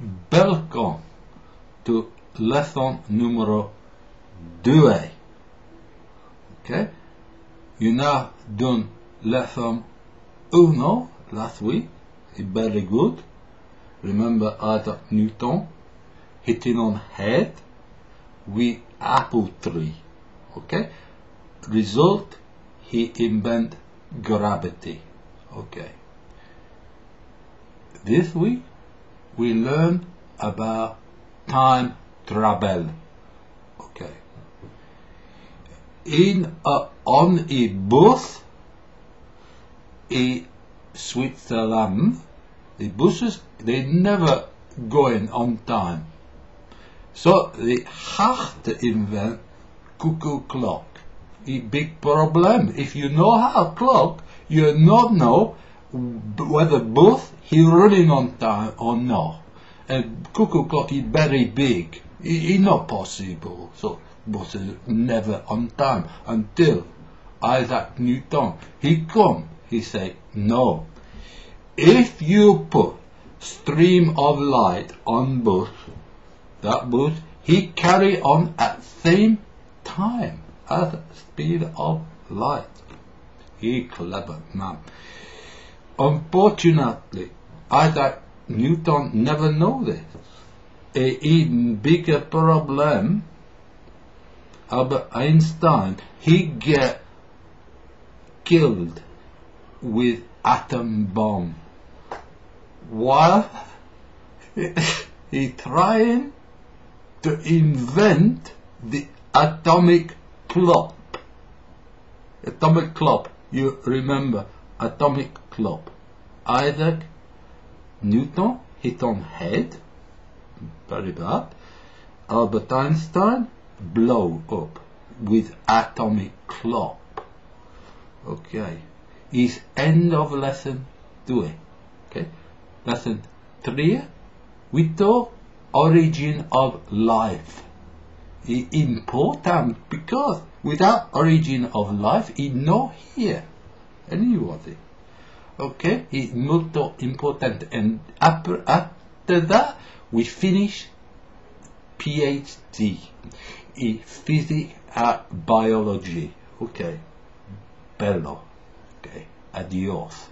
Welcome to lesson numero 2. Okay, you now done lesson 1 last week. Very good. Remember Isaac Newton hitting on head with apple tree. Okay, result, he invent gravity. Okay, this week we learn about time travel. Okay, on a bus in Switzerland, the buses, they never going on time, so they have to invent cuckoo clock. A big problem. If you know how clock, you not know whether both he running on time or not. And cuckoo clock is very big. It's not possible. So both is never on time until Isaac Newton. He come. He say no. If you put stream of light on bus, that bus, he carry on at same time as speed of light. He clever man. Unfortunately, Isaac Newton never know this. A even bigger problem, Albert Einstein, he get killed with atom bomb while he trying to invent the atomic clock. Atomic clock, you remember atomic clock. Isaac Newton hit on head, very bad. Albert Einstein blow up with atomic clock. Okay, is end of lesson 2. Okay, lesson 3 we talk origin of life. It's important because without origin of life, it's not here. Anybody. Okay, it's muito important. And after that, we finish PhD in physics and biology. Okay, bello. Okay, adios.